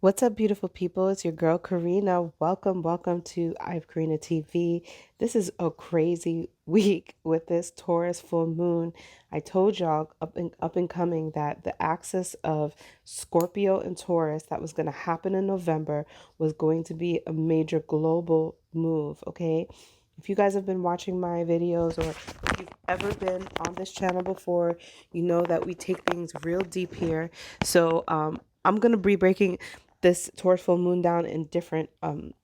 What's up, beautiful people? It's your girl Karina. Welcome to I've Karina TV. This is a crazy week with this Taurus full moon. I told y'all up and coming that the axis of Scorpio and Taurus that was going to happen in November was going to be a major global move. Okay, if you guys have been watching my videos or if you've ever been on this channel before, you know that we take things real deep here. So I'm gonna be breaking this Taurus full moon down in different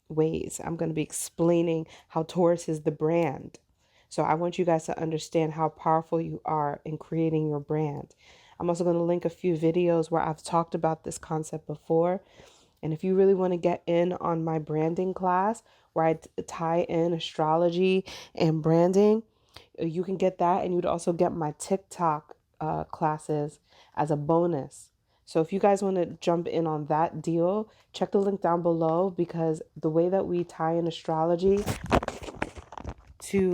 ways. I'm going to be explaining how Taurus is the brand. So I want you guys to understand how powerful you are in creating your brand. I'm also going to link a few videos where I've talked about this concept before. And if you really want to get in on my branding class where I tie in astrology and branding, you can get that. And you'd also get my TikTok classes as a bonus. So if you guys want to jump in on that deal, check the link down below because the way that we tie in astrology to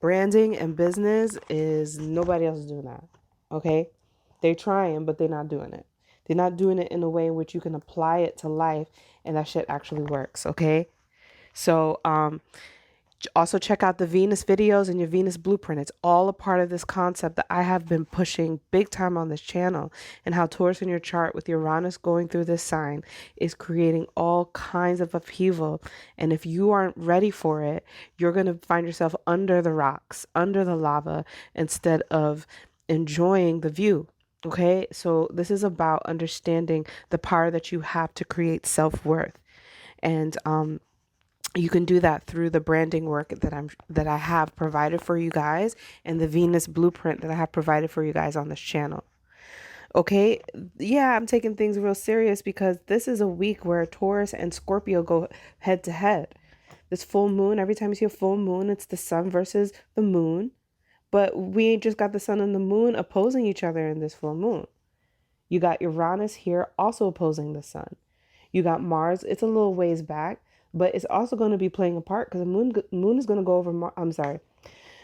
branding and business is nobody else is doing that. Okay? They're trying, but they're not doing it. They're not doing it in a way in which you can apply it to life and that shit actually works. Okay? So, also check out the Venus videos and your Venus blueprint. It's all a part of this concept that I have been pushing big time on this channel, and how Taurus in your chart with Uranus going through this sign is creating all kinds of upheaval. And if you aren't ready for it, you're going to find yourself under the rocks, under the lava, instead of enjoying the view. Okay, so this is about understanding the power that you have to create self-worth. And you can do that through the branding work that I have provided for you guys and the Venus blueprint that I have provided for you guys on this channel. Okay, yeah, I'm taking things real serious because this is a week where Taurus and Scorpio go head to head. This full moon, every time you see a full moon, it's the sun versus the moon. But we ain't just got the sun and the moon opposing each other in this full moon. You got Uranus here also opposing the sun. You got Mars. It's a little ways back, but it's also going to be playing a part because the moon is going to go over. I'm sorry,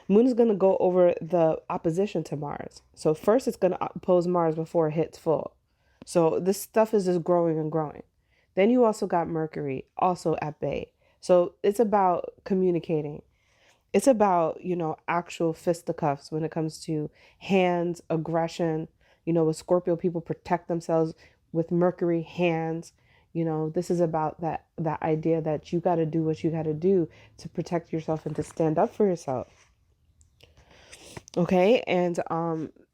moon is going to go over the opposition to Mars. So first, it's going to oppose Mars before it hits full. So this stuff is just growing and growing. Then you also got Mercury also at bay. So it's about communicating. It's about, actual fisticuffs when it comes to hands, aggression. With Scorpio, people protect themselves with Mercury hands. This is about that idea that you got to do what you got to do to protect yourself and to stand up for yourself. Okay? And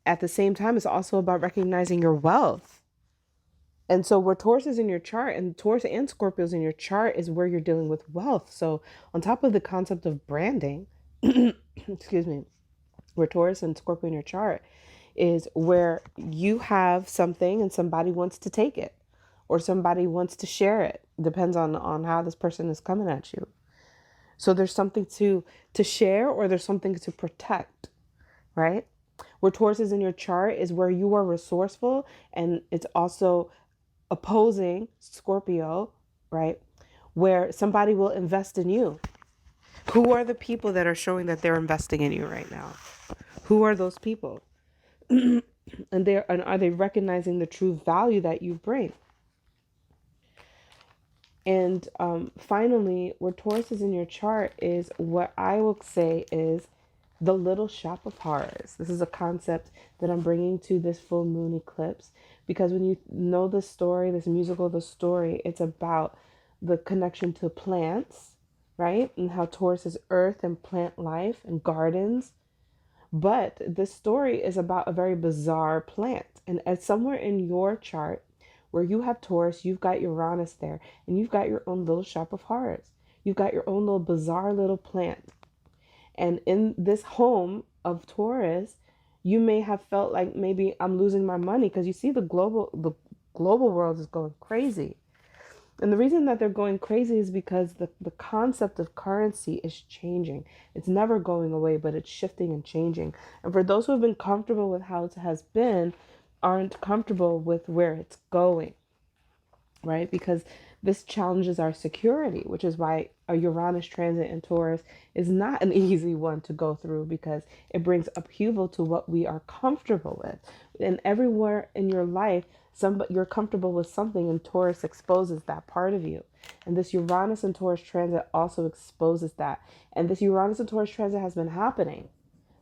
at the same time, it's also about recognizing your wealth. And so where Taurus is in your chart, and Taurus and Scorpios in your chart, is where you're dealing with wealth. So on top of the concept of branding, excuse me, where Taurus and Scorpio in your chart is where you have something and somebody wants to take it or somebody wants to share it. Depends on how this person is coming at you. So there's something to share or there's something to protect, right? Where Taurus is in your chart is where you are resourceful, and it's also opposing Scorpio, right? Where somebody will invest in you. Who are the people that are showing that they're investing in you right now? Who are those people? And are they recognizing the true value that you bring? And finally, where Taurus is in your chart is what I will say is the little shop of horrors. This is a concept that I'm bringing to this full moon eclipse because when you know the story, this musical, the story, it's about the connection to plants, right? And how Taurus is earth and plant life and gardens. But this story is about a very bizarre plant. And as somewhere in your chart where you have Taurus, you've got Uranus there, and you've got your own little shop of horrors. You've got your own little bizarre little plant. And in this home of Taurus, you may have felt like maybe I'm losing my money because you see the global world is going crazy. And the reason that they're going crazy is because the concept of currency is changing. It's never going away, but it's shifting and changing. And for those who have been comfortable with how it has been, aren't comfortable with where it's going, right? Because this challenges our security, which is why a Uranus transit in Taurus is not an easy one to go through because it brings upheaval to what we are comfortable with. And everywhere in your life, you're comfortable with something, and Taurus exposes that part of you. And this Uranus and Taurus transit also exposes that. And this Uranus and Taurus transit has been happening,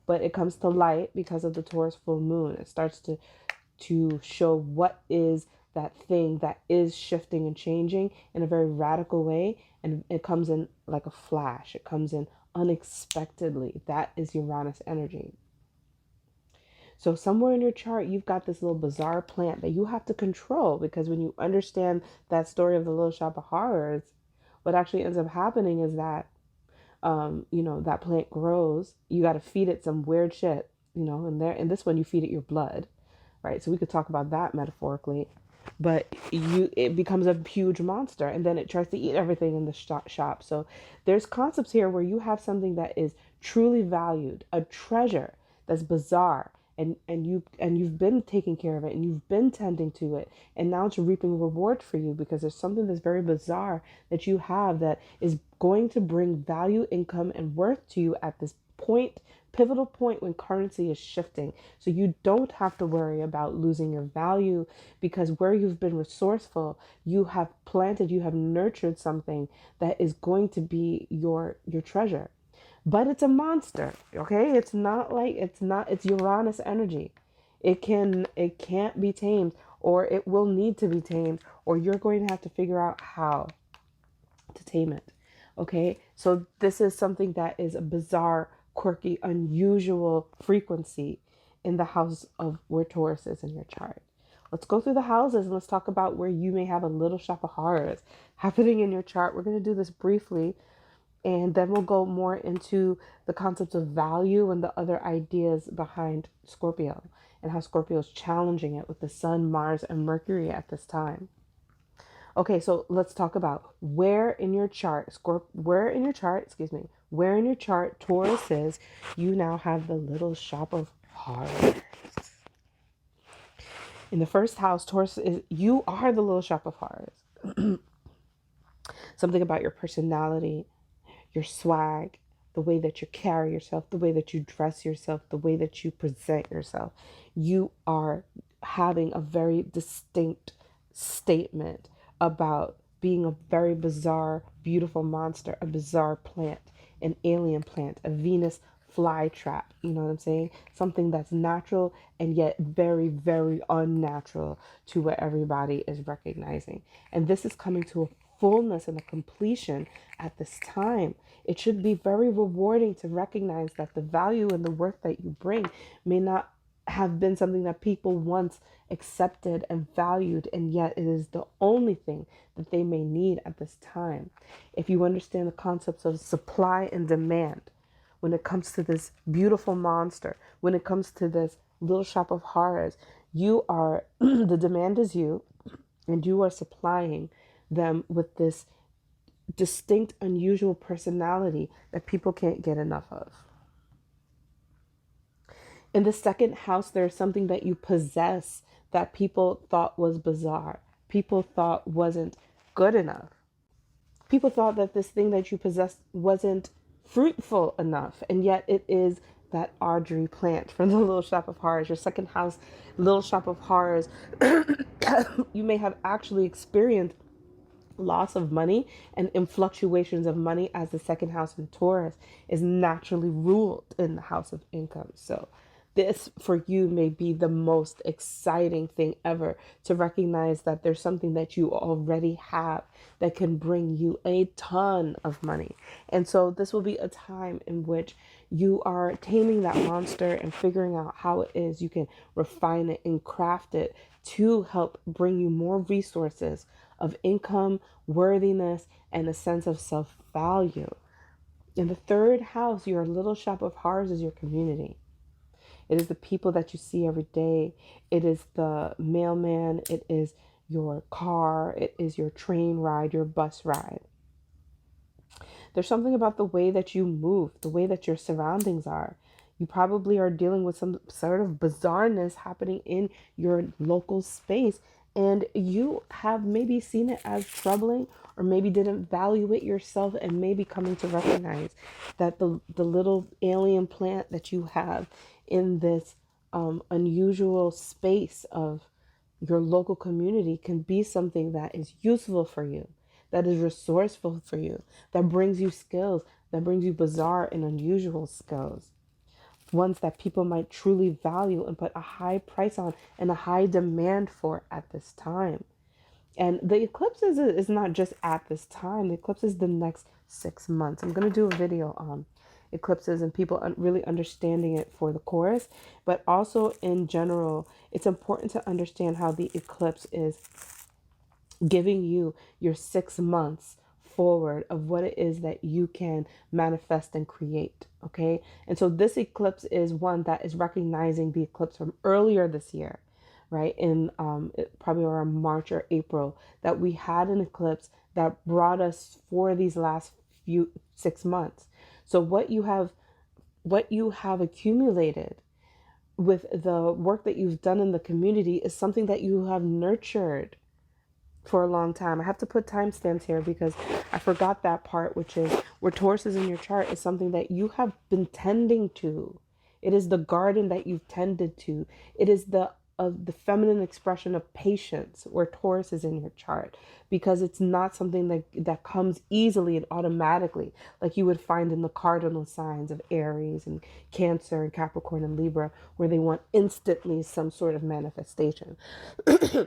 but it comes to light because of the Taurus full moon. It starts to show what is that thing that is shifting and changing in a very radical way, and it comes in like a flash. It comes in unexpectedly. That is Uranus energy. So somewhere in your chart, you've got this little bizarre plant that you have to control, because when you understand that story of the Little Shop of Horrors, what actually ends up happening is that, that plant grows. You got to feed it some weird shit, and in this one, you feed it your blood, right? So we could talk about that metaphorically, but it becomes a huge monster, and then it tries to eat everything in the shop. So there's concepts here where you have something that is truly valued, a treasure that's bizarre, and you've been taking care of it, and you've been tending to it, and now it's reaping reward for you, because there's something that's very bizarre that you have that is going to bring value, income, and worth to you at this pivotal point when currency is shifting. So you don't have to worry about losing your value, because where you've been resourceful, you have planted, you have nurtured something that is going to be your treasure. But it's a monster, okay? It's Uranus energy. It can't be tamed, or it will need to be tamed, or you're going to have to figure out how to tame it. Okay? So this is something that is a bizarre, quirky, unusual frequency in the house of where Taurus is in your chart. Let's go through the houses and let's talk about where you may have a little shop of horrors happening in your chart. We're going to do this briefly, and then we'll go more into the concepts of value and the other ideas behind Scorpio, and how Scorpio is challenging it with the Sun, Mars, and Mercury at this time. Okay, so let's talk about where in your chart, where in your chart Taurus is, you now have the little shop of horrors. In the first house, Taurus is, you are the little shop of horrors. Something about your personality, your swag, the way that you carry yourself, the way that you dress yourself, the way that you present yourself. You are having a very distinct statement about being a very bizarre, beautiful monster, a bizarre plant, an alien plant, a Venus flytrap. You know what I'm saying? Something that's natural and yet very, very unnatural to what everybody is recognizing. And this is coming to a fullness and a completion at this time. It should be very rewarding to recognize that the value and the worth that you bring may not have been something that people once accepted and valued, and yet it is the only thing that they may need at this time. If you understand the concepts of supply and demand, when it comes to this beautiful monster, when it comes to this little shop of horrors, you are, the demand is you, and you are supplying them with this distinct, unusual personality that people can't get enough of. In the second house, there's something that you possess that people thought was bizarre. People thought wasn't good enough. People thought that this thing that you possessed wasn't fruitful enough, and yet it is that Audrey plant from the Little Shop of Horrors. Your second house, Little Shop of Horrors. You may have actually experienced loss of money and in fluctuations of money, as the second house in Taurus is naturally ruled in the house of income. So this for you may be the most exciting thing ever, to recognize that there's something that you already have that can bring you a ton of money. And so this will be a time in which you are taming that monster and figuring out how it is you can refine it and craft it to help bring you more resources of income, worthiness, and a sense of self-value. In the third house, your little shop of horrors is your community. It is the people that you see every day. It is the mailman. It is your car. It is your train ride, your bus ride. There's something about the way that you move, the way that your surroundings are. You probably are dealing with some sort of bizarreness happening in your local space, and you have maybe seen it as troubling, or maybe didn't value it yourself, and maybe coming to recognize that the little alien plant that you have in this unusual space of your local community can be something that is useful for you, that is resourceful for you, that brings you skills, that brings you bizarre and unusual skills, ones that people might truly value and put a high price on and a high demand for at this time. And the eclipse is not just at this time. The eclipse is the next 6 months. I'm going to do a video on eclipses and people really understanding it for the chorus, but also in general, it's important to understand how the eclipse is giving you your 6 months forward of what it is that you can manifest and create. Okay. And so this eclipse is one that is recognizing the eclipse from earlier this year, right? In probably around March or April, that we had an eclipse that brought us for these last few 6 months. So what you have accumulated with the work that you've done in the community is something that you have nurtured for a long time. I have to put timestamps here because I forgot that part, which is where Taurus is in your chart is something that you have been tending to. It is the garden that you've tended to. It is the feminine expression of patience where Taurus is in your chart, because it's not something that comes easily and automatically like you would find in the cardinal signs of Aries and Cancer and Capricorn and Libra, where they want instantly some sort of manifestation.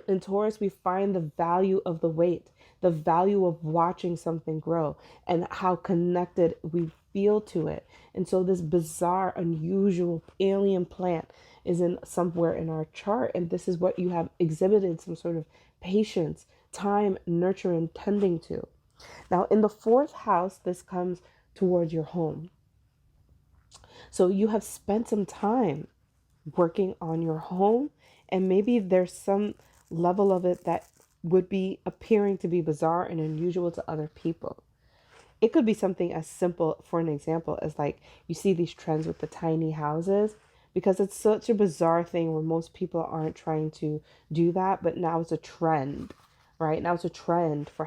In Taurus, we find the value of the wait, the value of watching something grow, and how connected we feel to it. And so this bizarre, unusual alien plant is in somewhere in our chart, and this is what you have exhibited some sort of patience, time, nurture, and tending to. Now, in the fourth house, this comes towards your home. So you have spent some time working on your home, and maybe there's some level of it that would be appearing to be bizarre and unusual to other people. It could be something as simple, for an example, as like you see these trends with the tiny houses, because it's such a bizarre thing where most people aren't trying to do that, but now it's a trend, right? Now it's a trend for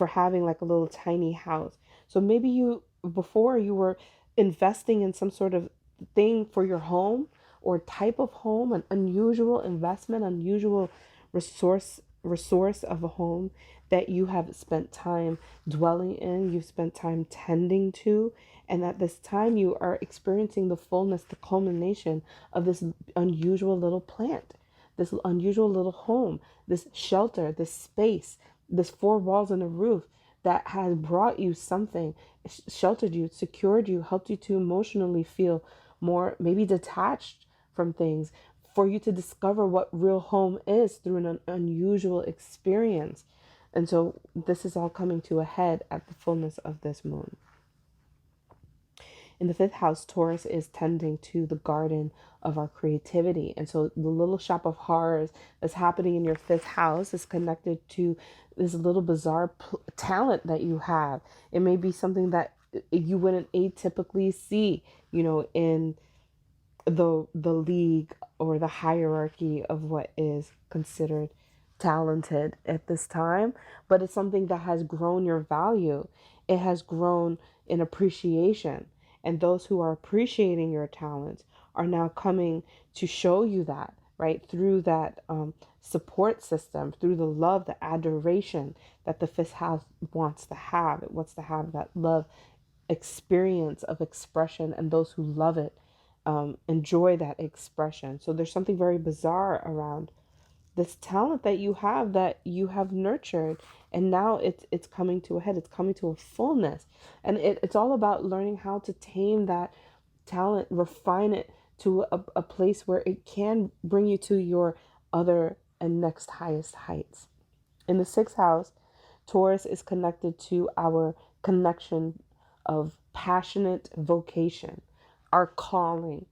having like a little tiny house. So maybe before you were investing in some sort of thing for your home or type of home, an unusual investment, unusual resource of a home that you have spent time dwelling in, you've spent time tending to, and at this time you are experiencing the fullness, the culmination of this unusual little plant, this unusual little home, this shelter, this space, this four walls and a roof that has brought you something, sheltered you, secured you, helped you to emotionally feel more maybe detached from things, for you to discover what real home is through an unusual experience. And so this is all coming to a head at the fullness of this moon. In the fifth house, Taurus is tending to the garden of our creativity. And so the little shop of horrors that's happening in your fifth house is connected to this little bizarre talent that you have. It may be something that you wouldn't atypically see, in the league or the hierarchy of what is considered talented at this time, but it's something that has grown your value. It has grown in appreciation, and those who are appreciating your talents are now coming to show you that, right, through that support system, through the love, the adoration that the fifth house wants to have. It wants to have that love experience of expression, and those who love it enjoy that expression. So there's something very bizarre around this talent that you have nurtured, and now it's coming to a head. It's coming to a fullness, and it's all about learning how to tame that talent, refine it to a place where it can bring you to your other and next highest heights. In the sixth house, Taurus is connected to our connection of passionate vocation, our calling,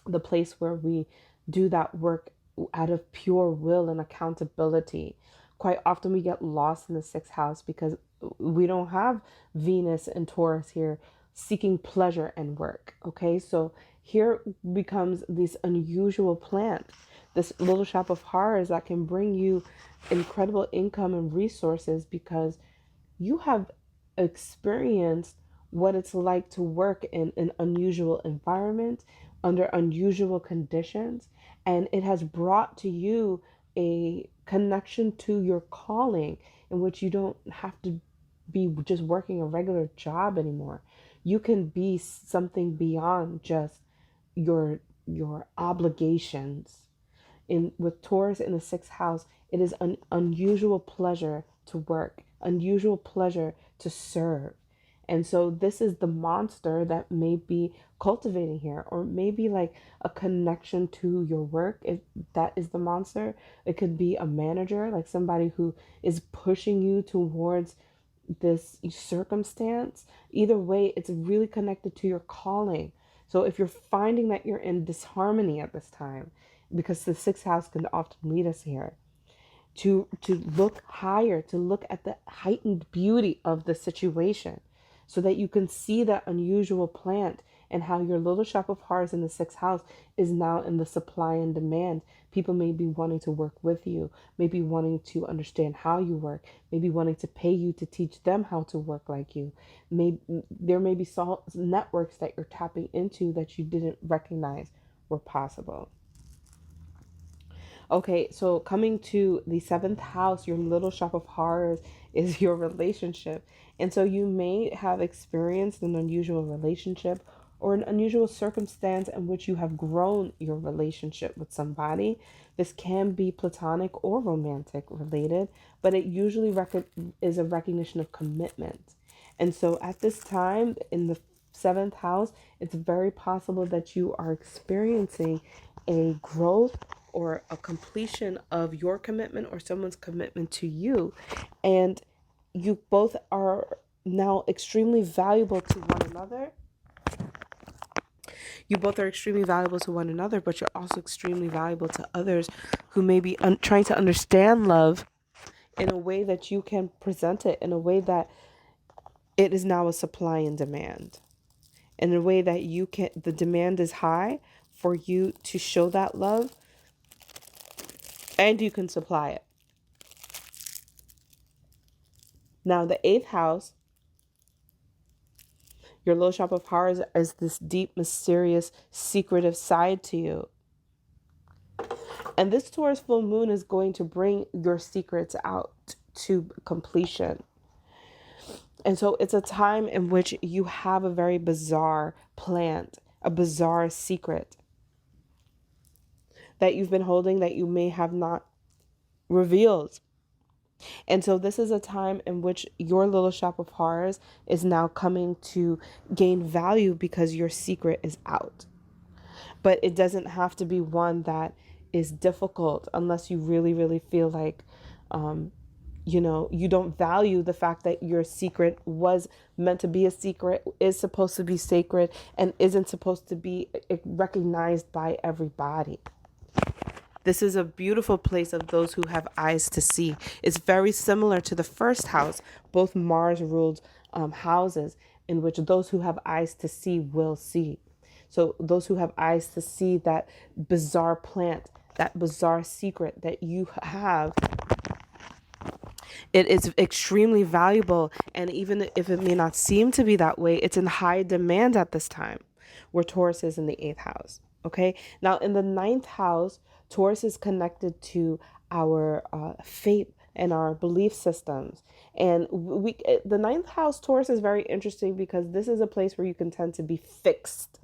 the place where we do that work out of pure will and accountability. Quite often we get lost in the sixth house because we don't have Venus and Taurus here seeking pleasure and work. Okay, so here becomes this unusual plant, this little shop of horrors that can bring you incredible income and resources because you have experienced what it's like to work in an unusual environment under unusual conditions, and it has brought to you a connection to your calling in which you don't have to be just working a regular job anymore. You can be something beyond just your obligations. In with Taurus in the sixth house, it is an unusual pleasure to work, unusual pleasure to serve. And so this is the monster that may be cultivating here, or maybe like a connection to your work. If that is the monster, it could be a manager, like somebody who is pushing you towards this circumstance. Either way, it's really connected to your calling. So if you're finding that you're in disharmony at this time, because the sixth house can often lead us here, to look higher, to look at the heightened beauty of the situation, so that you can see that unusual plant and how your little shop of horrors in the sixth house is now in the supply and demand. People may be wanting to work with you, maybe wanting to understand how you work, maybe wanting to pay you to teach them how to work like you. There may be networks that you're tapping into that you didn't recognize were possible. Okay, so coming to the seventh house, your little shop of horrors is your relationship. And so you may have experienced an unusual relationship or an unusual circumstance in which you have grown your relationship with somebody. This can be platonic or romantic related, but it usually is a recognition of commitment. And so at this time in the seventh house, it's very possible that you are experiencing a growth or a completion of your commitment or someone's commitment to you. And you both are now extremely valuable to one another. You both are extremely valuable to one another, but you're also extremely valuable to others who may be trying to understand love in a way that you can present it, in a way that it is now a supply and demand. In a way that the demand is high for you to show that love, and you can supply it. Now, the eighth house, your little shop of horrors, is this deep, mysterious, secretive side to you. And this Taurus full moon is going to bring your secrets out to completion. And so it's a time in which you have a very bizarre plant, a bizarre secret that you've been holding that you may have not revealed. And so this is a time in which your little shop of horrors is now coming to gain value because your secret is out. But it doesn't have to be one that is difficult unless you really, really feel like, you don't value the fact that your secret was meant to be a secret, is supposed to be sacred, and isn't supposed to be recognized by everybody. This is a beautiful place of those who have eyes to see. It's very similar to the first house, both Mars ruled houses, in which those who have eyes to see will see. So those who have eyes to see that bizarre plant, that bizarre secret that you have, it is extremely valuable. And even if it may not seem to be that way, it's in high demand at this time, where Taurus is in the eighth house. Okay. Now in the ninth house, Taurus is connected to our faith and our belief systems. And the ninth house Taurus is very interesting because this is a place where you can tend to be fixed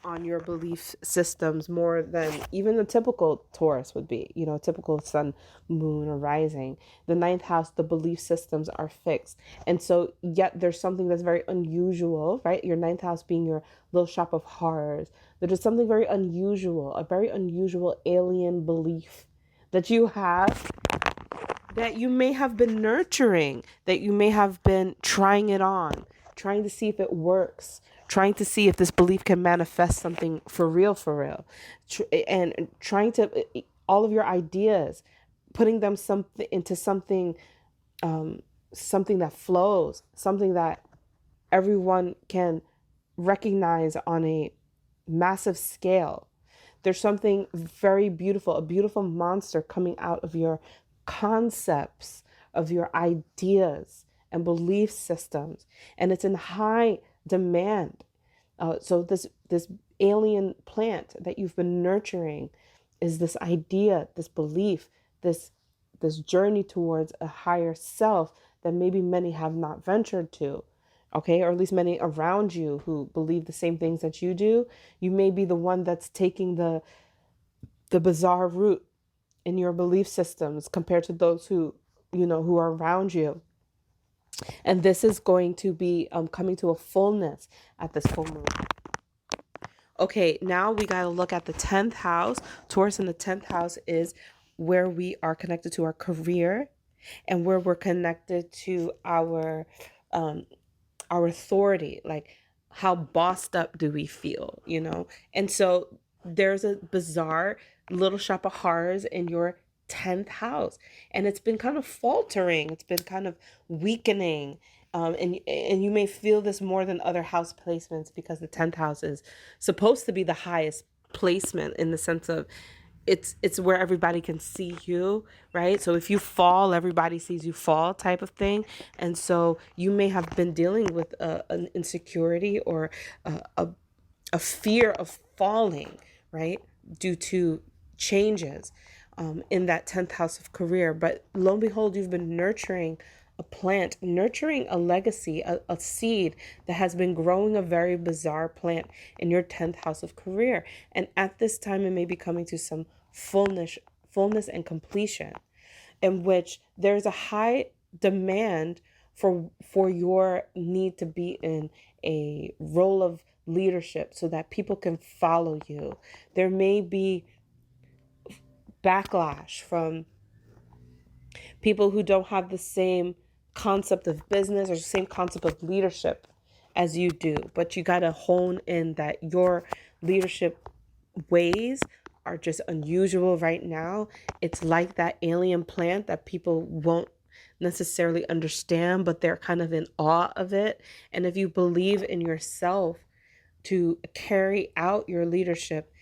on your belief systems more than even a typical Taurus would be, typical sun, moon, or rising. The ninth house, the belief systems are fixed. And so yet there's something that's very unusual, right? Your ninth house being your little shop of horrors. There's something very unusual, a very unusual alien belief that you have, that you may have been nurturing, that you may have been trying it on, trying to see if it works, trying to see if this belief can manifest something for real, and trying to, all of your ideas, putting them into something that flows, something that everyone can recognize on a massive scale. There's something very beautiful, a beautiful monster coming out of your concepts, of your ideas and belief systems, and it's in high demand. So this alien plant that you've been nurturing is this idea, this belief this journey towards a higher self that maybe many have not ventured to. Okay, or at least many around you who believe the same things that you do. You may be the one that's taking the bizarre route in your belief systems compared to those who, who are around you. And this is going to be coming to a fullness at this full moon. Okay, now we got to look at the 10th house. Taurus in the 10th house is where we are connected to our career and where we're connected to our authority, like how bossed up do we feel, And so there's a bizarre little shop of horrors in your 10th house, and it's been kind of faltering, it's been kind of weakening, and you may feel this more than other house placements because the 10th house is supposed to be the highest placement in the sense of it's where everybody can see you, right? So if you fall, everybody sees you fall type of thing. And so you may have been dealing with an insecurity or a fear of falling, right? Due to changes in that 10th house of career. But lo and behold, you've been nurturing a plant, nurturing a legacy, a seed that has been growing, a very bizarre plant in your 10th house of career. And at this time, it may be coming to some fullness and completion, in which there's a high demand for your need to be in a role of leadership so that people can follow you. There may be backlash from people who don't have the same concept of business or the same concept of leadership as you do, but you got to hone in that your leadership ways are just unusual right now. It's like that alien plant that people won't necessarily understand, but they're kind of in awe of it. And if you believe in yourself to carry out your leadership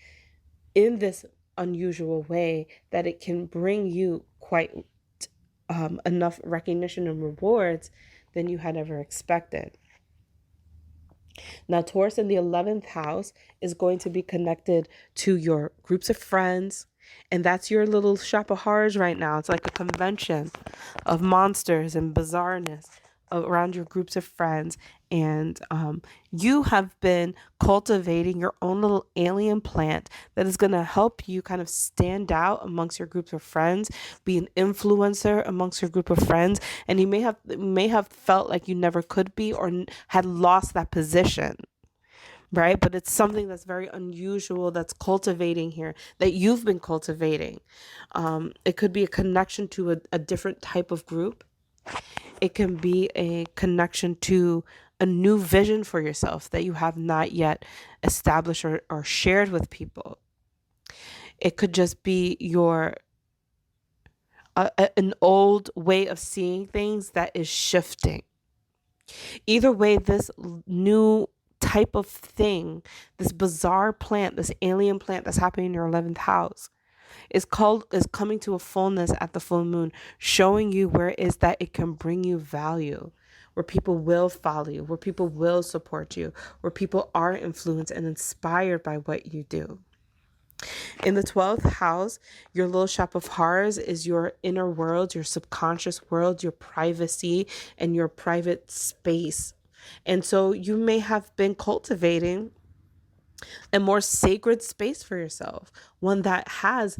in this unusual way, that it can bring you quite enough recognition and rewards than you had ever expected. Now, Taurus in the 11th house is going to be connected to your groups of friends. And that's your little shop of horrors right now. It's like a convention of monsters and bizarreness around your groups of friends. And you have been cultivating your own little alien plant that is going to help you kind of stand out amongst your groups of friends, be an influencer amongst your group of friends. And you may have felt like you never could be or had lost that position. Right? But it's something that's very unusual that's cultivating here, that you've been cultivating. It could be a connection to a different type of group. It can be a connection to a new vision for yourself that you have not yet established or shared with people. It could just be an old way of seeing things that is shifting. Either way, this new type of thing, this bizarre plant, this alien plant that's happening in your 11th house is coming to a fullness at the full moon, showing you where it is that it can bring you value, where people will follow you, where people will support you, where people are influenced and inspired by what you do. In the 12th house, your little shop of horrors is your inner world, your subconscious world, your privacy, and your private space. And so you may have been cultivating a more sacred space for yourself, one that has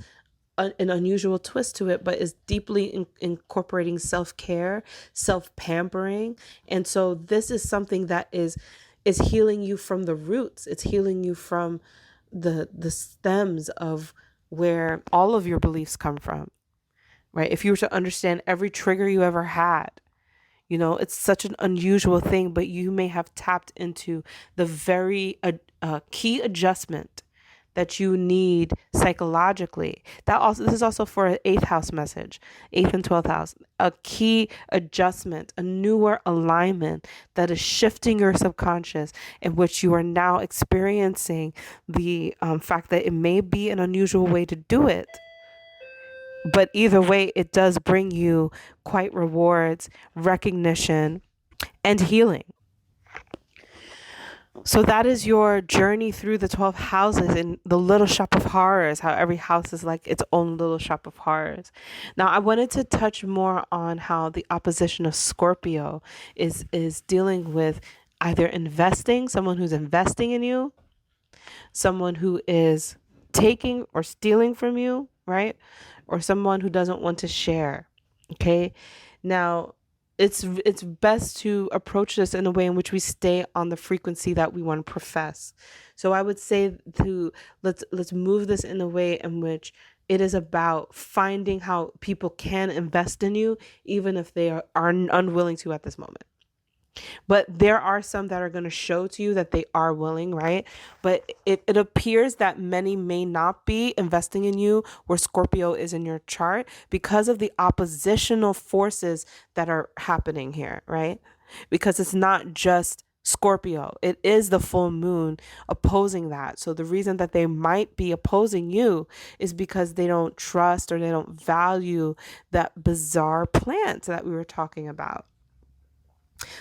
an unusual twist to it, but is deeply incorporating self-care, self-pampering. And so this is something that is healing you from the roots. It's healing you from the stems of where all of your beliefs come from, right? If you were to understand every trigger you ever had, it's such an unusual thing, but you may have tapped into the very key adjustment that you need psychologically. This is also for an 8th house message, 8th and 12th house, a key adjustment, a newer alignment that is shifting your subconscious, in which you are now experiencing the fact that it may be an unusual way to do it. But either way, it does bring you quite rewards, recognition, and healing. So that is your journey through the 12 houses in the little shop of horrors, how every house is like its own little shop of horrors. Now, I wanted to touch more on how the opposition of Scorpio is dealing with either investing, someone who's investing in you, someone who is taking or stealing from you, right? Or someone who doesn't want to share. Okay? Now, it's best to approach this in a way in which we stay on the frequency that we want to profess. So I would say to let's move this in a way in which it is about finding how people can invest in you even if they are unwilling to at this moment. But there are some that are going to show to you that they are willing, right? But it appears that many may not be investing in you where Scorpio is in your chart because of the oppositional forces that are happening here, right? Because it's not just Scorpio, it is the full moon opposing that. So the reason that they might be opposing you is because they don't trust or they don't value that bizarre plant that we were talking about.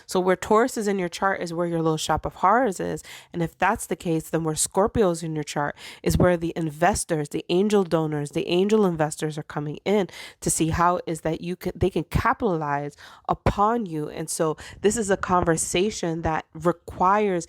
So where Taurus is in your chart is where your little shop of horrors is. And if that's the case, then where Scorpio is in your chart is where the investors, the angel donors, the angel investors are coming in to see how is that they can capitalize upon you. And so this is a conversation that requires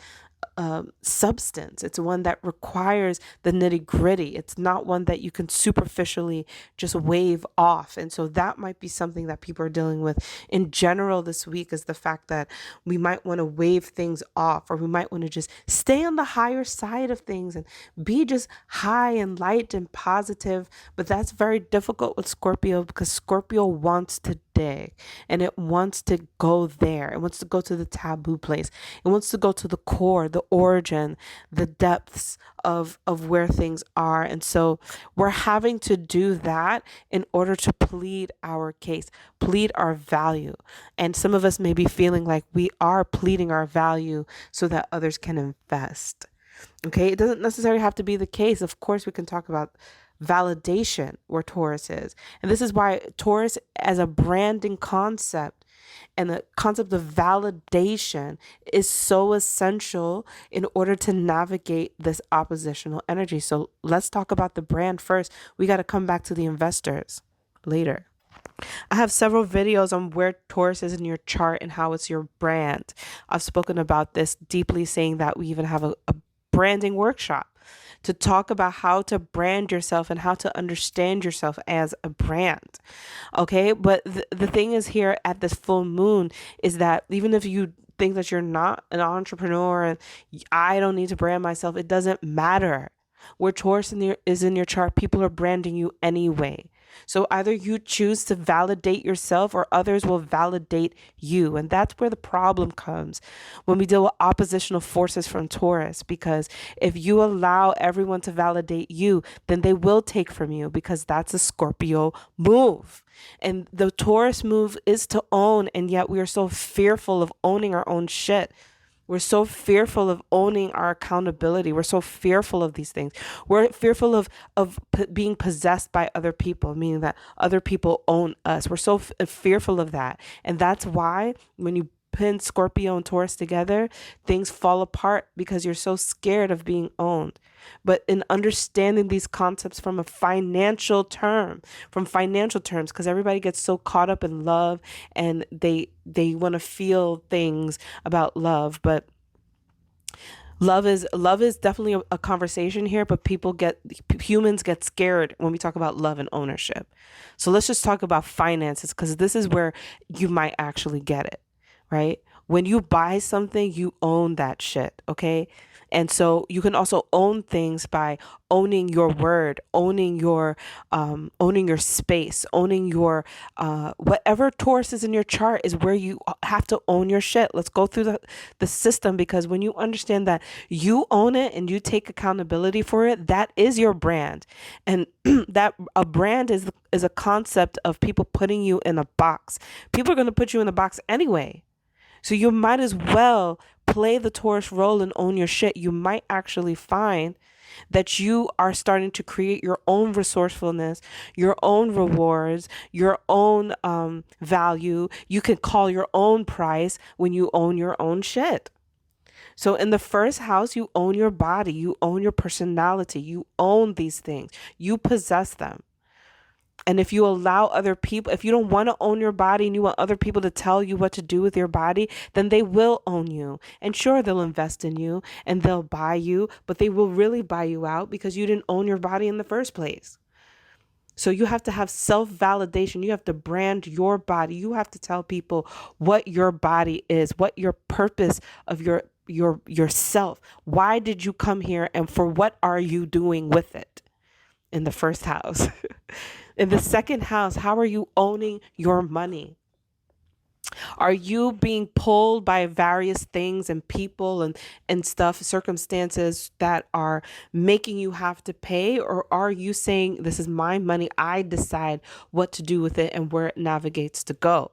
substance. It's one that requires the nitty gritty. It's not one that you can superficially just wave off. And so that might be something that people are dealing with in general this week, is the fact that we might want to wave things off, or we might want to just stay on the higher side of things and be just high and light and positive. But that's very difficult with Scorpio because Scorpio wants to dig and it wants to go there. It wants to go to the taboo place. It wants to go to the core, the origin, the depths of where things are. And so we're having to do that in order to plead our case, plead our value. And some of us may be feeling like we are pleading our value so that others can invest. Okay, it doesn't necessarily have to be the case. Of course, we can talk about validation where Taurus is. And this is why Taurus, as a branding concept, and the concept of validation is so essential in order to navigate this oppositional energy. So let's talk about the brand first. We got to come back to the investors later. I have several videos on where Taurus is in your chart and how it's your brand. I've spoken about this deeply, saying that we even have a branding workshop to talk about how to brand yourself and how to understand yourself as a brand. Okay. But the thing is, here at this full moon, is that even if you think that you're not an entrepreneur and I don't need to brand myself, it doesn't matter. Where Taurus is in your chart, people are branding you anyway. So either you choose to validate yourself or others will validate you. And that's where the problem comes when we deal with oppositional forces from Taurus. Because if you allow everyone to validate you, then they will take from you, because that's a Scorpio move. And the Taurus move is to own. And yet we are so fearful of owning our own shit. We're so fearful of owning our accountability. We're so fearful of these things. We're fearful of being possessed by other people, meaning that other people own us. We're so fearful of that. And that's why when you pin Scorpio and Taurus together, things fall apart, because you're so scared of being owned. But in understanding these concepts from financial terms, because everybody gets so caught up in love and they want to feel things about love. But love is definitely a conversation here, but humans get scared when we talk about love and ownership. So let's just talk about finances, because this is where you might actually get it, right? When you buy something, you own that shit, okay? And so you can also own things by owning your word, owning your space, owning your whatever Taurus is in your chart is where you have to own your shit. Let's go through the system, because when you understand that you own it and you take accountability for it, that is your brand. And that a brand is a concept of people putting you in a box. People are going to put you in a box anyway. So you might as well play the Taurus role and own your shit. You might actually find that you are starting to create your own resourcefulness, your own rewards, your own value. You can call your own price when you own your own shit. So in the first house, you own your body, you own your personality, you own these things, you possess them. And if you allow other people, if you don't want to own your body and you want other people to tell you what to do with your body, then they will own you. And sure, they'll invest in you and they'll buy you, but they will really buy you out because you didn't own your body in the first place. So you have to have self-validation. You have to brand your body. You have to tell people what your body is, what your purpose of yourself. Why did you come here and for what are you doing with it? In the first house. In the second house, how are you owning your money? Are you being pulled by various things and people and stuff, circumstances that are making you have to pay? Or are you saying, this is my money, I decide what to do with it and where it navigates to go?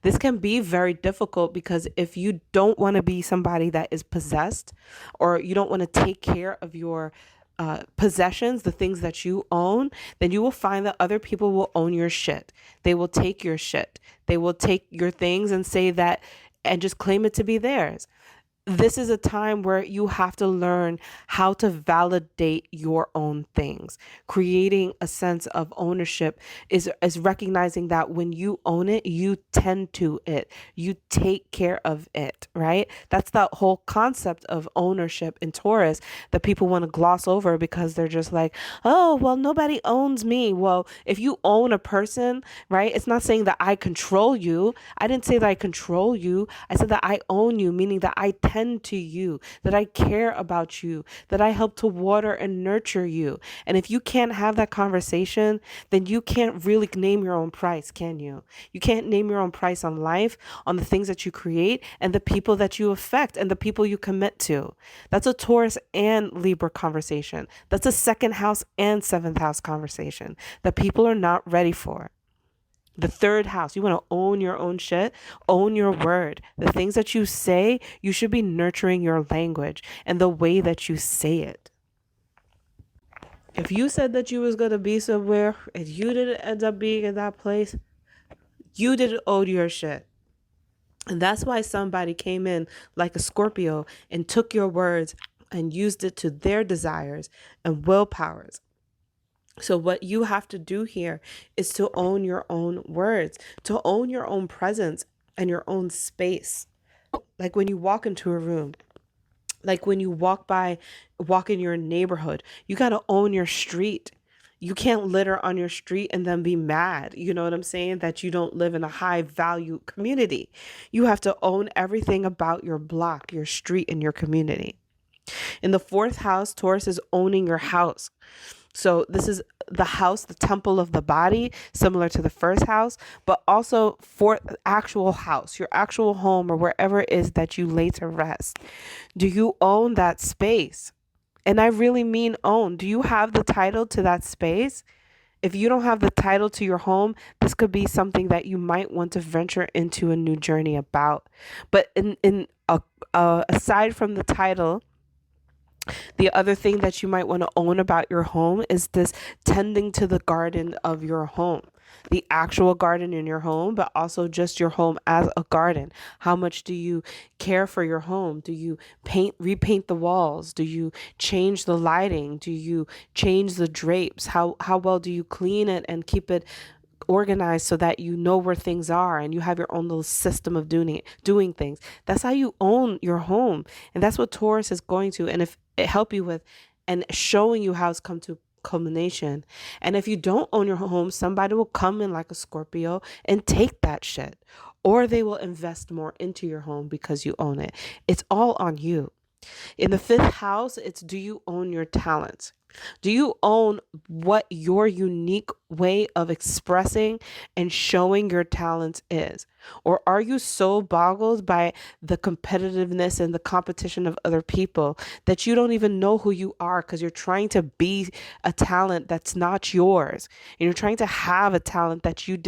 This can be very difficult because if you don't want to be somebody that is possessed, or you don't want to take care of your possessions, the things that you own, then you will find that other people will own your shit. They will take your shit. They will take your things and say that and just claim it to be theirs. This is a time where you have to learn how to validate your own things. Creating a sense of ownership is recognizing that when you own it, you tend to it. You take care of it, right? That's the whole concept of ownership in Taurus that people want to gloss over because they're just like, oh, well, nobody owns me. Well, if you own a person, right, it's not saying that I control you. I didn't say that I control you. I said that I own you, meaning that I tend to you, that I care about you, that I help to water and nurture you. And if you can't have that conversation, then you can't really name your own price, can you? You can't name your own price on life, on the things that you create, and the people that you affect, and the people you commit to. That's a Taurus and Libra conversation. That's a second house and seventh house conversation that people are not ready for. The third house, you want to own your own shit, own your word. The things that you say, you should be nurturing your language and the way that you say it. If you said that you was going to be somewhere and you didn't end up being in that place, you didn't own your shit. And that's why somebody came in like a Scorpio and took your words and used it to their desires and willpowers. So what you have to do here is to own your own words, to own your own presence and your own space. Like when you walk into a room, like when you walk in your neighborhood, you got to own your street. You can't litter on your street and then be mad. You know what I'm saying? That you don't live in a high value community. You have to own everything about your block, your street, and your community. In the fourth house, Taurus is owning your house. So this is the house, the temple of the body, similar to the first house, but also for actual house, your actual home or wherever it is that you lay to rest. Do you own that space? And I really mean own. Do you have the title to that space? If you don't have the title to your home, this could be something that you might want to venture into a new journey about. But aside from the title, the other thing that you might want to own about your home is this tending to the garden of your home, the actual garden in your home, but also just your home as a garden. How much do you care for your home? Do you repaint the walls? Do you change the lighting? Do you change the drapes? How well do you clean it and keep it organized so that you know where things are and you have your own little system of doing things? That's how you own your home. And that's what Taurus is going to, and if it help you with and showing you how it's come to culmination. And if you don't own your home, somebody will come in like a Scorpio and take that shit, or they will invest more into your home because you own it. It's all on you. In the fifth house, it's, do you own your talents? Do you own what your unique way of expressing and showing your talents is? Or are you so boggled by the competitiveness and the competition of other people that you don't even know who you are because you're trying to be a talent that's not yours, and you're trying to have a talent that you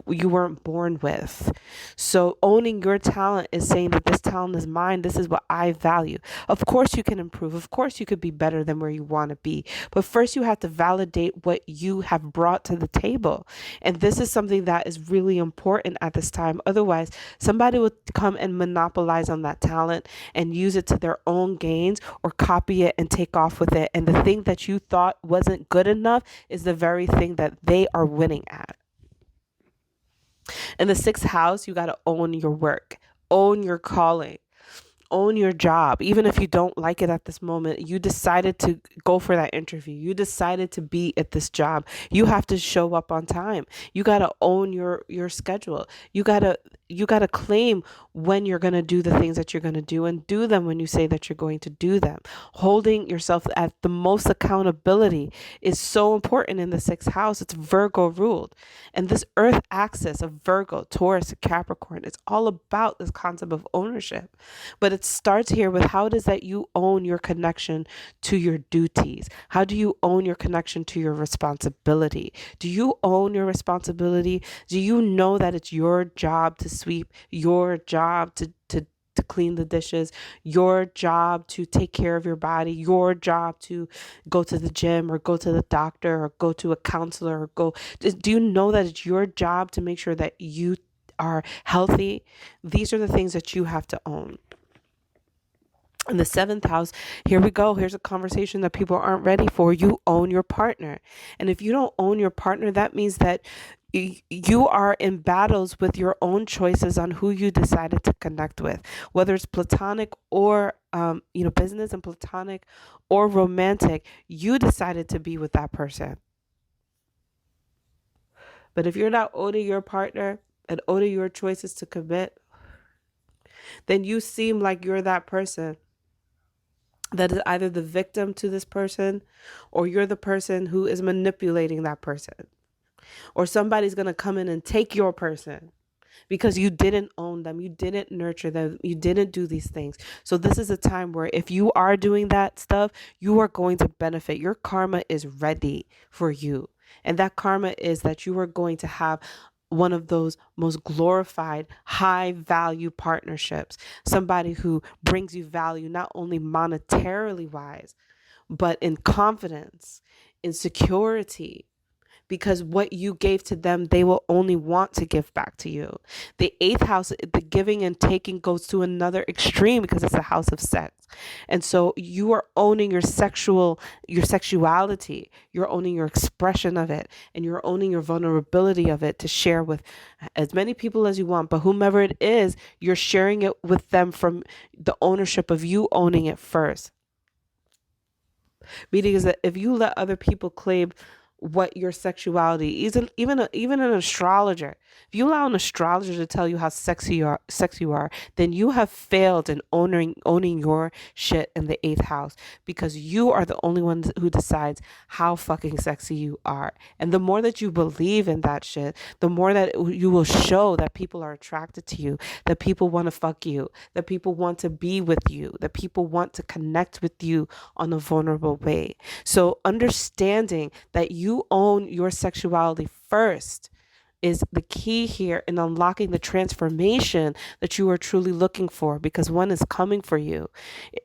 weren't born with? So owning your talent is saying that this talent is mine. This is what I value. Of course you can improve. Of course you could be better than where you want want to be. But first, you have to validate what you have brought to the table. And this is something that is really important at this time. Otherwise, somebody will come and monopolize on that talent and use it to their own gains, or copy it and take off with it. And the thing that you thought wasn't good enough is the very thing that they are winning at. In the sixth house, you got to own your work, own your calling, own your job. Even if you don't like it at this moment, you decided to go for that interview. You decided to be at this job. You have to show up on time. You got to own your schedule. You got to claim when you're going to do the things that you're going to do, and do them when you say that you're going to do them. Holding yourself at the most accountability is so important in the sixth house. It's Virgo ruled. And this earth axis of Virgo, Taurus, Capricorn, it's all about this concept of ownership. But it starts here with, how does that you own your connection to your duties? How do you own your connection to your responsibility? Do you own your responsibility? Do you know that it's your job to sweep, your job to clean the dishes, your job to take care of your body, your job to go to the gym or go to the doctor or go to a counselor or go? Do you know that it's your job to make sure that you are healthy? These are the things that you have to own. In the seventh house, here we go. Here's a conversation that people aren't ready for. You own your partner. And if you don't own your partner, that means that you are in battles with your own choices on who you decided to connect with, whether it's platonic or business and platonic or romantic. You decided to be with that person. But if you're not owning your partner and owning your choices to commit, then you seem like you're that person that is either the victim to this person, or you're the person who is manipulating that person, or somebody's going to come in and take your person because you didn't own them, you didn't nurture them, you didn't do these things. So this is a time where if you are doing that stuff, you are going to benefit. Your karma is ready for you. And that karma is that you are going to have one of those most glorified, high value partnerships. Somebody who brings you value, not only monetarily wise, but in confidence, in security, because what you gave to them, they will only want to give back to you. The eighth house, the giving and taking, goes to another extreme because it's a house of sex. And so you are owning your sexuality, you're owning your expression of it, and you're owning your vulnerability of it to share with as many people as you want. But whomever it is, you're sharing it with them from the ownership of you owning it first. Meaning is that if you let other people claim what your sexuality is, even an astrologer, if you allow an astrologer to tell you how sexy you are, then you have failed in owning your shit in the eighth house, because you are the only one who decides how fucking sexy you are. And the more that you believe in that shit, the more that you will show that people are attracted to you, that people want to fuck you, that people want to be with you, that people want to connect with you on a vulnerable way. So understanding that you own your sexuality first is the key here in unlocking the transformation that you are truly looking for, because one is coming for you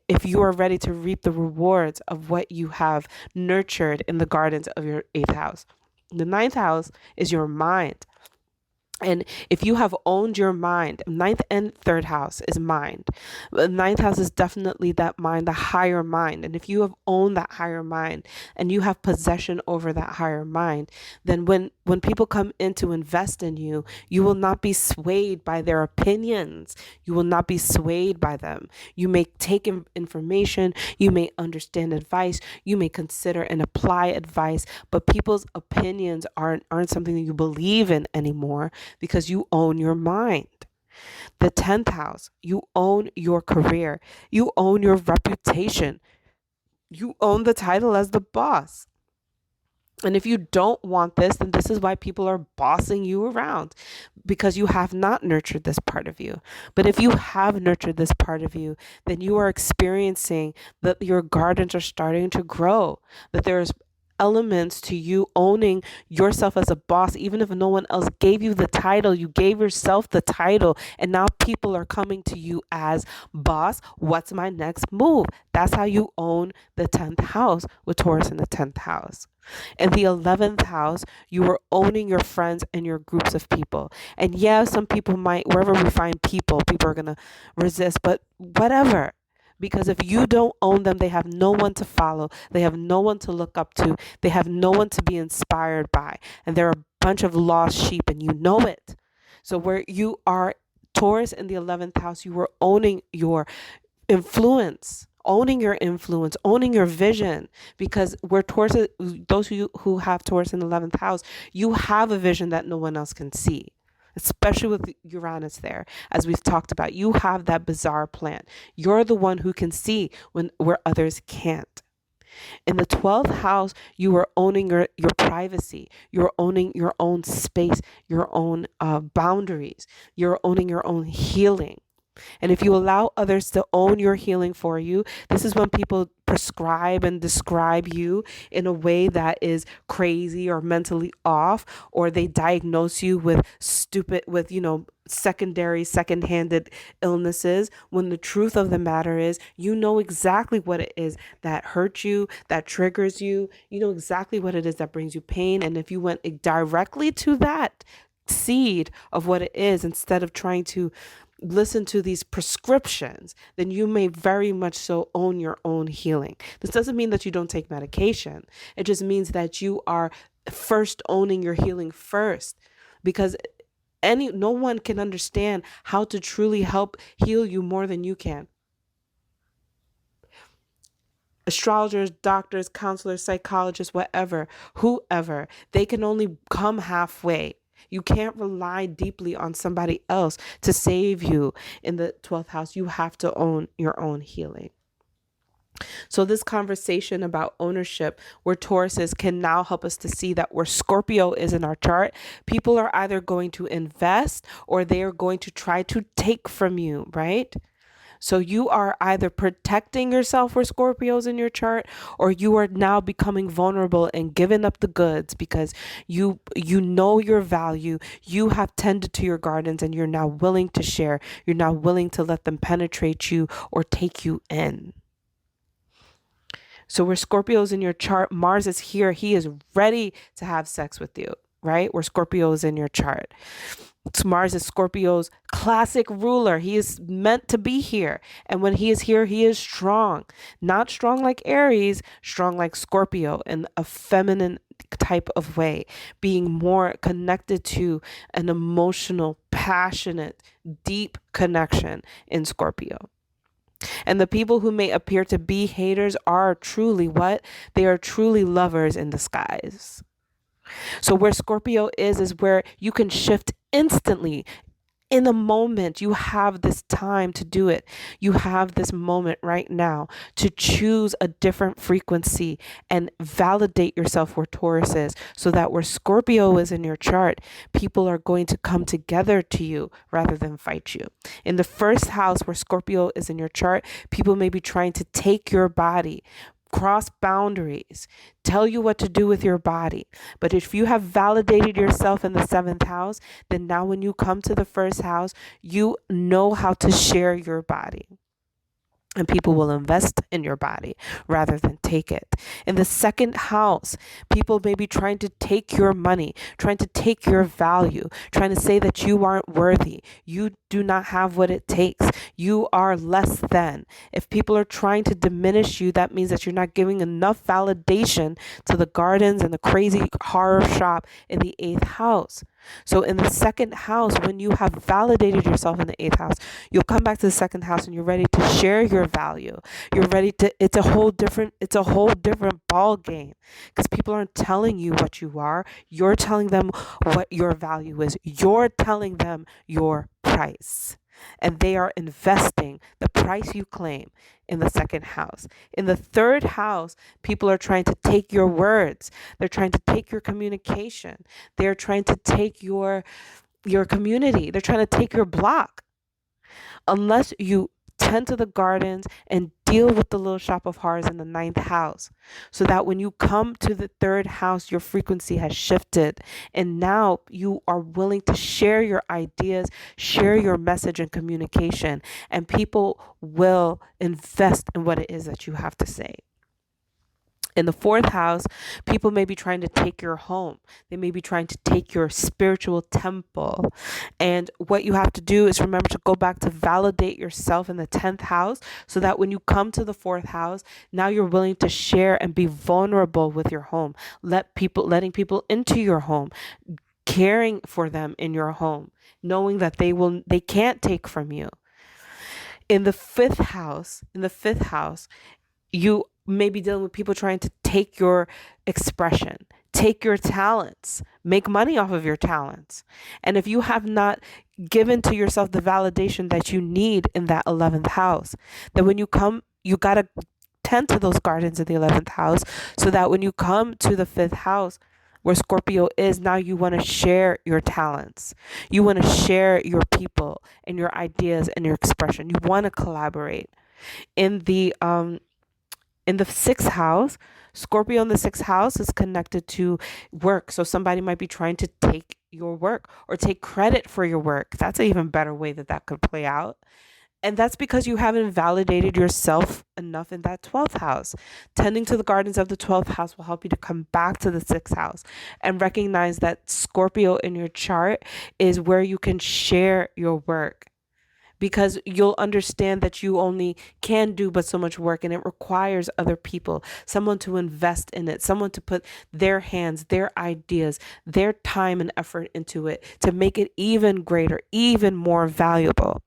if you are ready to reap the rewards of what you have nurtured in the gardens of your eighth house. The ninth house is your mind. And if you have owned your mind, ninth and third house is mind. The ninth house is definitely that mind, the higher mind. And if you have owned that higher mind and you have possession over that higher mind, then when people come in to invest in you, you will not be swayed by their opinions. You will not be swayed by them. You may take information, you may understand advice, you may consider and apply advice, but people's opinions aren't something that you believe in anymore, because you own your mind. The 10th house, you own your career. You own your reputation. You own the title as the boss. And if you don't want this, then this is why people are bossing you around, because you have not nurtured this part of you. But if you have nurtured this part of you, then you are experiencing that your gardens are starting to grow, that there's elements to you owning yourself as a boss. Even if no one else gave you the title, you gave yourself the title, and now people are coming to you as boss. What's my next move? That's how you own the 10th house with Taurus in the 10th house. In the 11th house, you are owning your friends and your groups of people. And yeah, some people might, wherever we find people, people are going to resist, but whatever. Because if you don't own them, they have no one to follow. They have no one to look up to. They have no one to be inspired by. And they're a bunch of lost sheep, and you know it. So where you are, Taurus in the 11th house, you are owning your influence, owning your vision. Because where Taurus, those who have Taurus in the 11th house, you have a vision that no one else can see. Especially with Uranus there, as we've talked about, you have that bizarre plan. You're the one who can see where others can't. In the 12th house, you are owning your privacy. You're owning your own space, your own boundaries. You're owning your own healing. And if you allow others to own your healing for you, this is when people prescribe and describe you in a way that is crazy or mentally off, or they diagnose you with second-handed illnesses, when the truth of the matter is, you know exactly what it is that hurts you, that triggers you. You know exactly what it is that brings you pain. And if you went directly to that seed of what it is, instead of trying to listen to these prescriptions, then you may very much so own your own healing. This doesn't mean that you don't take medication. It just means that you are first owning your healing first, because no one can understand how to truly help heal you more than you can. Astrologers, doctors, counselors, psychologists, whoever, they can only come halfway. You can't rely deeply on somebody else to save you in the 12th house. You have to own your own healing. So this conversation about ownership, where Taurus is, can now help us to see that where Scorpio is in our chart, people are either going to invest or they are going to try to take from you, right? So you are either protecting yourself where Scorpio's in your chart, or you are now becoming vulnerable and giving up the goods because you know your value. You have tended to your gardens and you're now willing to share. You're now willing to let them penetrate you or take you in. So where Scorpio's in your chart, Mars is here. He is ready to have sex with you, right? Where Scorpio is in your chart. Mars is Scorpio's classic ruler. He is meant to be here. And when he is here, he is strong. Not strong like Aries, strong like Scorpio in a feminine type of way, being more connected to an emotional, passionate, deep connection in Scorpio. And the people who may appear to be haters are truly what? They are truly lovers in disguise. So where Scorpio is where you can shift instantly. In a moment, you have this time to do it. You have this moment right now to choose a different frequency and validate yourself where Taurus is, so that where Scorpio is in your chart, people are going to come together to you rather than fight you. In the first house where Scorpio is in your chart, people may be trying to take your body, cross boundaries, tell you what to do with your body. But if you have validated yourself in the 7th house, then now when you come to the first house, you know how to share your body. And people will invest in your body rather than take it. In the 2nd house, people may be trying to take your money, trying to take your value, trying to say that you aren't worthy. You do not have what it takes. You are less than. If people are trying to diminish you, that means that you're not giving enough validation to the gardens and the crazy horror shop in the 8th house. So in the 2nd house, when you have validated yourself in the 8th house, you'll come back to the 2nd house and you're ready to share your value. You're ready to, it's a whole different ball game, because people aren't telling you what you are. You're telling them what your value is. You're telling them your price. And they are investing the price you claim in the 2nd house. In the 3rd house, people are trying to take your words. They're trying to take your communication. They're trying to take your community. They're trying to take your block. Unless you tend to the gardens and deal with the little shop of horrors in the ninth house, so that when you come to the third house, your frequency has shifted. And now you are willing to share your ideas, share your message and communication, and people will invest in what it is that you have to say. In the fourth house, people may be trying to take your home. They may be trying to take your spiritual temple. And what you have to do is remember to go back to validate yourself in the 10th house, so that when you come to the fourth house, now you're willing to share and be vulnerable with your home. Letting people into your home, caring for them in your home, knowing that they can't take from you. In the fifth house, you may be dealing with people trying to take your expression, take your talents, make money off of your talents. And if you have not given to yourself the validation that you need in that 11th house, then when you come, you got to tend to those gardens in the 11th house, so that when you come to the 5th house, where Scorpio is, now you want to share your talents. You want to share your people and your ideas and your expression. You want to collaborate. In the 6th house, Scorpio in the 6th house is connected to work. So somebody might be trying to take your work or take credit for your work. That's an even better way that could play out. And that's because you haven't validated yourself enough in that 12th house. Tending to the gardens of the 12th house will help you to come back to the 6th house and recognize that Scorpio in your chart is where you can share your work, because you'll understand that you only can do but so much work, and it requires other people, someone to invest in it, someone to put their hands, their ideas, their time and effort into it to make it even greater, even more valuable.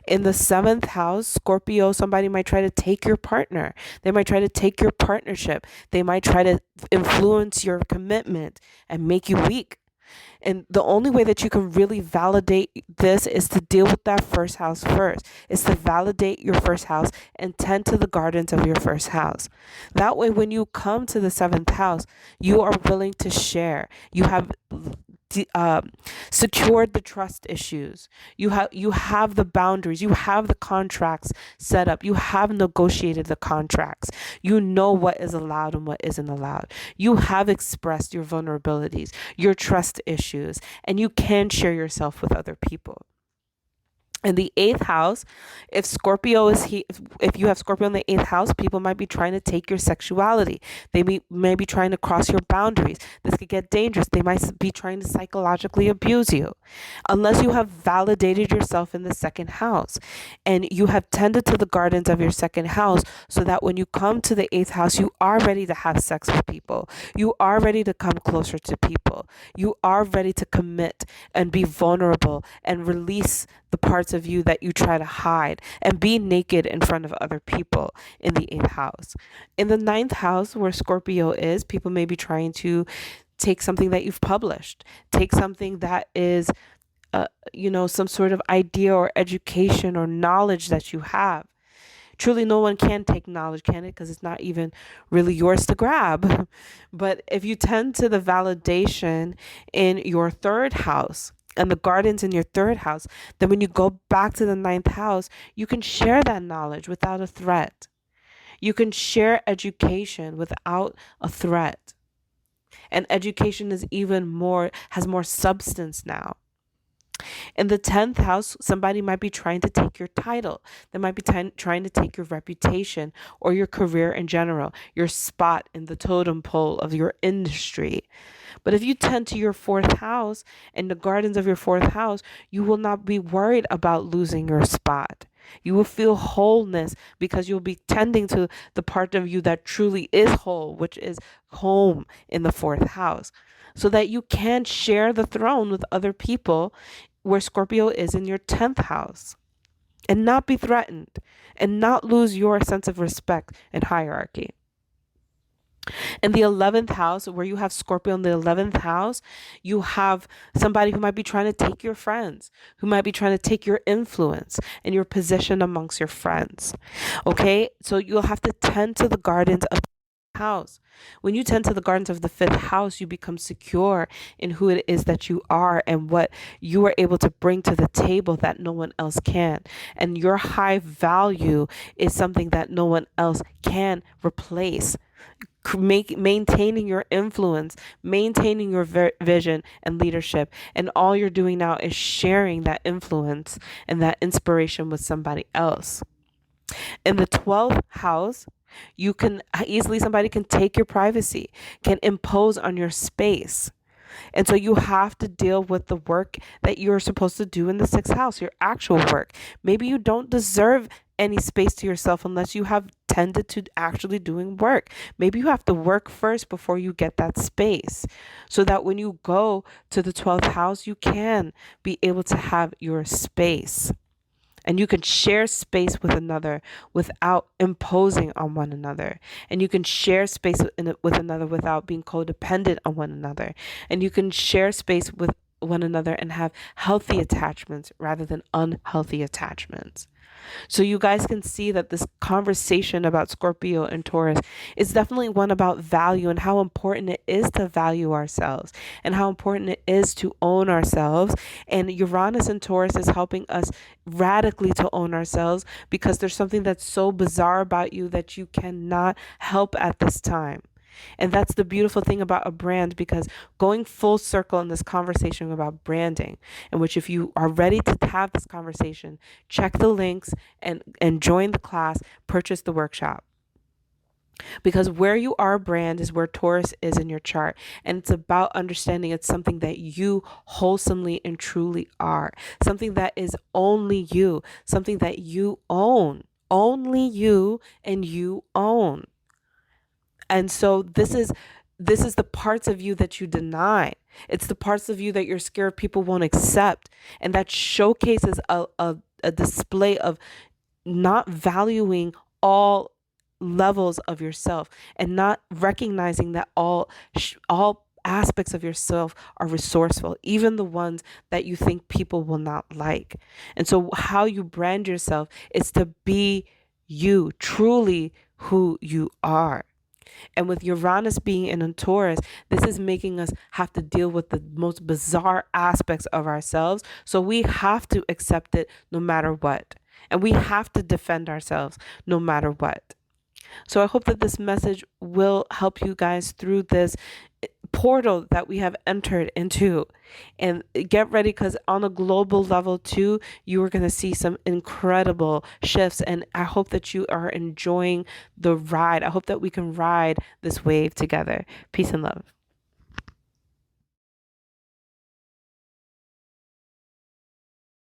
In the 7th house, Scorpio, somebody might try to take your partner. They might try to take your partnership. They might try to influence your commitment and make you weak. And the only way that you can really validate this is to deal with that first house first. Is to validate your first house and tend to the gardens of your first house. That way, when you come to the 7th house, you are willing to share. You have secured the trust issues. You have the boundaries. You have the contracts set up. You have negotiated the contracts. You know what is allowed and what isn't allowed. You have expressed your vulnerabilities, your trust issues, and you can share yourself with other people. In the 8th house, if you have Scorpio in the 8th house, people might be trying to take your sexuality. They may be trying to cross your boundaries. This could get dangerous. They might be trying to psychologically abuse you. Unless you have validated yourself in the 2nd house and you have tended to the gardens of your 2nd house, so that when you come to the 8th house, you are ready to have sex with people. You are ready to come closer to people. You are ready to commit and be vulnerable and release the parts of you that you try to hide and be naked in front of other people in the 8th house. In the 9th house, where Scorpio is, people may be trying to take something that you've published, take something that is, some sort of idea or education or knowledge that you have. Truly, no one can take knowledge, can it? Because it's not even really yours to grab. But if you tend to the validation in your 3rd house, and the gardens in your 3rd house, then when you go back to the 9th house, you can share that knowledge without a threat. You can share education without a threat. And education has more substance now. In the 10th house, somebody might be trying to take your title. They might be trying to take your reputation or your career in general, your spot in the totem pole of your industry. But if you tend to your 4th house and the gardens of your 4th house, you will not be worried about losing your spot. You will feel wholeness because you'll be tending to the part of you that truly is whole, which is home in the 4th house, so that you can share the throne with other people where Scorpio is in your 10th house and not be threatened and not lose your sense of respect and hierarchy. In the 11th house, where you have Scorpio in the 11th house, you have somebody who might be trying to take your friends, who might be trying to take your influence and your position amongst your friends. Okay, so you'll have to tend to the gardens of the house. When you tend to the gardens of the fifth house, you become secure in who it is that you are and what you are able to bring to the table that no one else can. And your high value is something that no one else can replace. Maintaining your influence, maintaining your vision and leadership. And all you're doing now is sharing that influence and that inspiration with somebody else. In the 12th house, you can easily, somebody can take your privacy, can impose on your space. And so you have to deal with the work that you're supposed to do in the sixth house, your actual work. Maybe you don't deserve any space to yourself unless you have tended to actually doing work. Maybe you have to work first before you get that space, so that when you go to the 12th house, you can be able to have your space. And you can share space with another without imposing on one another. And you can share space with another without being codependent on one another. And you can share space with one another and have healthy attachments rather than unhealthy attachments. So you guys can see that this conversation about Scorpio and Taurus is definitely one about value and how important it is to value ourselves and how important it is to own ourselves. And Uranus and Taurus is helping us radically to own ourselves, because there's something that's so bizarre about you that you cannot help at this time. And that's the beautiful thing about a brand, because going full circle in this conversation about branding, in which if you are ready to have this conversation, check the links and join the class, purchase the workshop. Because where you are brand is where Taurus is in your chart. And it's about understanding it's something that you wholesomely and truly are. Something that is only you. Something that you own. Only you and you own. And so this is the parts of you that you deny. It's the parts of you that you're scared people won't accept. And that showcases a display of not valuing all levels of yourself and not recognizing that all aspects of yourself are resourceful, even the ones that you think people will not like. And so how you brand yourself is to be you, truly who you are. And with Uranus being in a Taurus, this is making us have to deal with the most bizarre aspects of ourselves. So we have to accept it no matter what. And we have to defend ourselves no matter what. So I hope that this message will help you guys through this portal that we have entered into. And get ready, because on a global level too, you are going to see some incredible shifts. And I hope that you are enjoying the ride. I hope that we can ride this wave together. Peace and love.